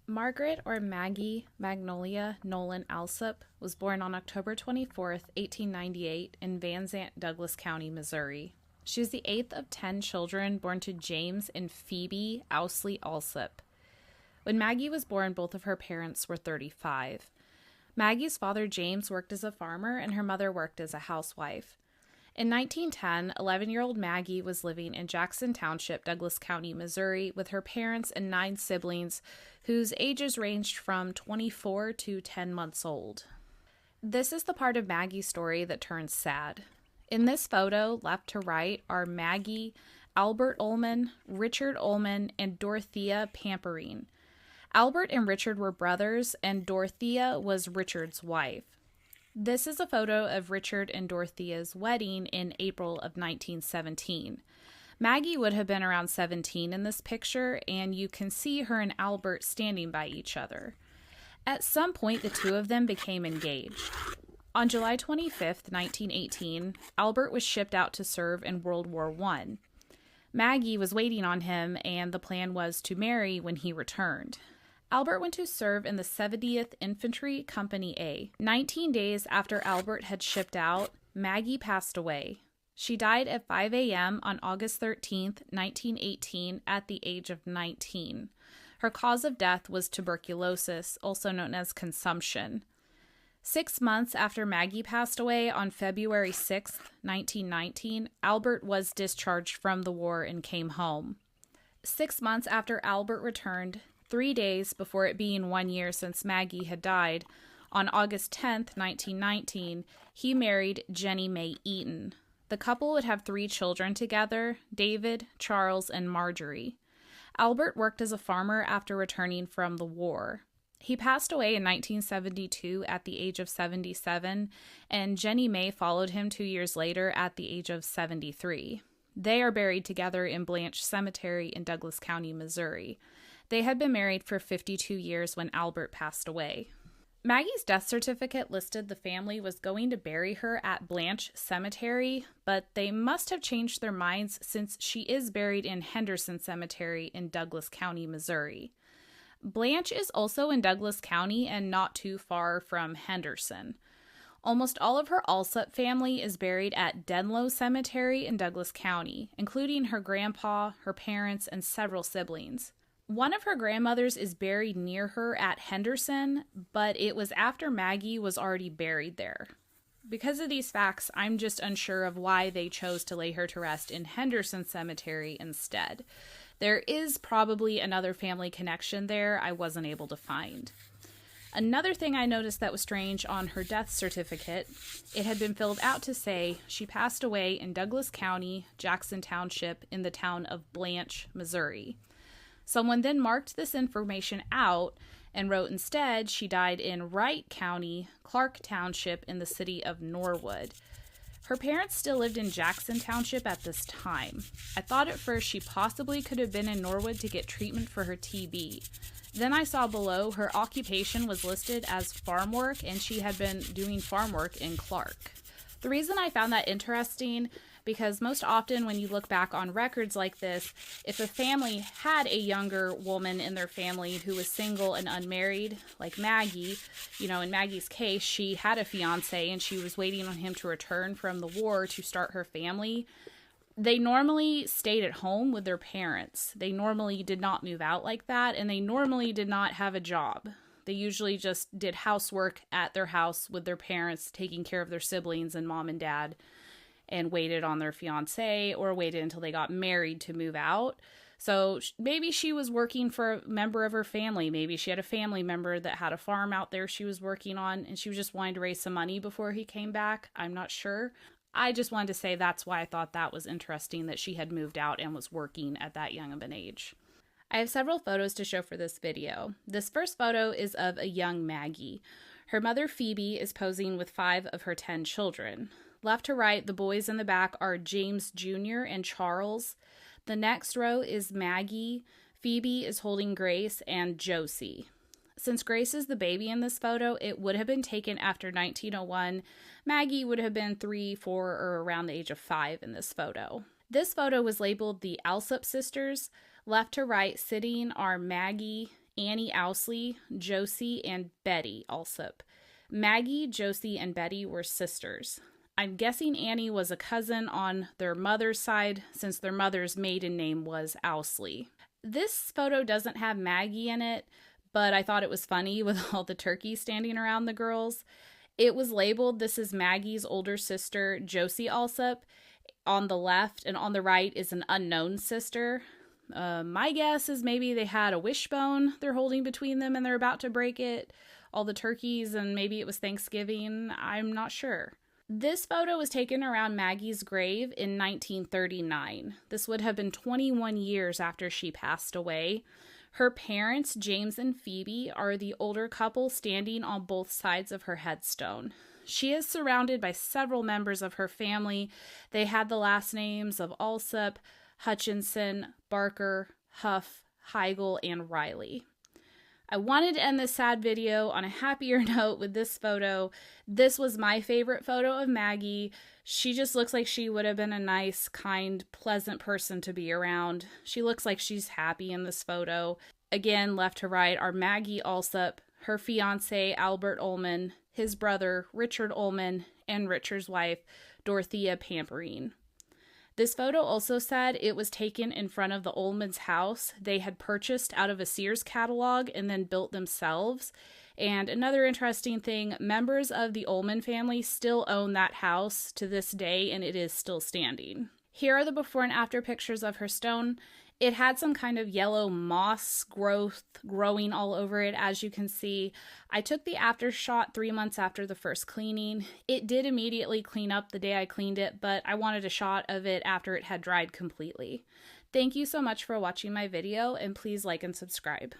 Margaret, or Maggie Magnolia Nolen Alsup, was born on October 24th, 1898, in Van Zant, Douglas County, Missouri. She is the eighth of 10 children born to James and Phoebe Owsley Alsup. When Maggie was born, both of her parents were 35. Maggie's father, James, worked as a farmer, and her mother worked as a housewife. In 1910, 11-year-old Maggie was living in Jackson Township, Douglas County, Missouri, with her parents and 9 siblings, whose ages ranged from 24 to 10 months old. This is the part of Maggie's story that turns sad. In this photo, left to right, are Maggie, Albert Ullman, Richard Ullman, and Dorothea Pamperine. Albert and Richard were brothers, and Dorothea was Richard's wife. This is a photo of Richard and Dorothea's wedding in April of 1917. Maggie would have been around 17 in this picture, and you can see her and Albert standing by each other. At some point, the two of them became engaged. On July 25th, 1918, Albert was shipped out to serve in World War I. Maggie was waiting on him, and the plan was to marry when he returned. Albert went to serve in the 70th Infantry Company A. 19 days after Albert had shipped out, Maggie passed away. She died at 5 a.m. on August 13th, 1918, at the age of 19. Her cause of death was tuberculosis, also known as consumption. 6 months after Maggie passed away, on February 6th, 1919, Albert was discharged from the war and came home. 6 months after Albert returned, 3 days before it being 1 year since Maggie had died, on August 10th, 1919, he married Jenny Mae Eaton. The couple would have 3 children together, David, Charles, and Marjorie. Albert worked as a farmer after returning from the war. He passed away in 1972 at the age of 77, and Jenny Mae followed him 2 years later at the age of 73. They are buried together in Blanche Cemetery in Douglas County, Missouri. They had been married for 52 years when Albert passed away. Maggie's death certificate listed the family was going to bury her at Blanche Cemetery, but they must have changed their minds since she is buried in Henderson Cemetery in Douglas County, Missouri. Blanche is also in Douglas County and not too far from Henderson. Almost all of her Alsup family is buried at Denlow Cemetery in Douglas County, including her grandpa, her parents, and several siblings. One of her grandmothers is buried near her at Henderson, but it was after Maggie was already buried there. Because of these facts, I'm just unsure of why they chose to lay her to rest in Henderson Cemetery instead. There is probably another family connection there I wasn't able to find. Another thing I noticed that was strange on her death certificate, it had been filled out to say she passed away in Douglas County, Jackson Township, in the town of Blanche, Missouri. Someone then marked this information out and wrote instead she died in Wright County, Clark Township, in the city of Norwood. Her parents still lived in Jackson Township at this time. I thought at first she possibly could have been in Norwood to get treatment for her TB. Then I saw below her occupation was listed as farm work, and she had been doing farm work in Clark. The reason I found that interesting, because most often when you look back on records like this, if a family had a younger woman in their family who was single and unmarried, like Maggie, in Maggie's case, she had a fiance and she was waiting on him to return from the war to start her family. They normally stayed at home with their parents. They normally did not move out like that, and they normally did not have a job. They usually just did housework at their house with their parents, taking care of their siblings and mom and dad, and waited on their fiance or waited until they got married to move out. So maybe she was working for a member of her family. Maybe she had a family member that had a farm out there she was working on, and she was just wanting to raise some money before he came back. I'm not sure. I just wanted to say that's why I thought that was interesting, that she had moved out and was working at that young of an age. I have several photos to show for this video. This first photo is of a young Maggie. Her mother, Phoebe, is posing with 5 of her 10 children. Left to right, the boys in the back are James Jr. and Charles. The next row is Maggie. Phoebe is holding Grace and Josie. Since Grace is the baby in this photo, it would have been taken after 1901. Maggie would have been 3, 4, or around the age of 5 in this photo. This photo was labeled the Alsup sisters. Left to right, sitting are Maggie Annie Owsley, Josie, and Betty Alsup. Maggie, Josie, and Betty were sisters. I'm guessing Annie was a cousin on their mother's side, since their mother's maiden name was Owsley. This photo doesn't have Maggie in it, but I thought it was funny with all the turkeys standing around the girls. It was labeled, this is Maggie's older sister, Josie Alsup, on the left, and on the right is an unknown sister. My guess is maybe they had a wishbone they're holding between them and they're about to break it. All the turkeys, and maybe it was Thanksgiving. I'm not sure. This photo was taken around Maggie's grave in 1939. This would have been 21 years after she passed away. Her parents, James and Phoebe, are the older couple standing on both sides of her headstone. She is surrounded by several members of her family. They had the last names of Alsup, Hutchinson, Barker, Huff, Heigl, and Riley. I wanted to end this sad video on a happier note with this photo. This was my favorite photo of Maggie. She just looks like she would have been a nice, kind, pleasant person to be around. She looks like she's happy in this photo. Again, left to right are Maggie Alsup, her fiance Albert Ullman, his brother Richard Ullman, and Richard's wife Dorothea Pamperine. This photo also said it was taken in front of the Ullman's house they had purchased out of a Sears catalog and then built themselves. And another interesting thing, members of the Ullman family still own that house to this day, and it is still standing. Here are the before and after pictures of her stone. It had some kind of yellow moss growth growing all over it, as you can see. I took the after shot 3 months after the first cleaning. It did immediately clean up the day I cleaned it, but I wanted a shot of it after it had dried completely. Thank you so much for watching my video, and please like and subscribe.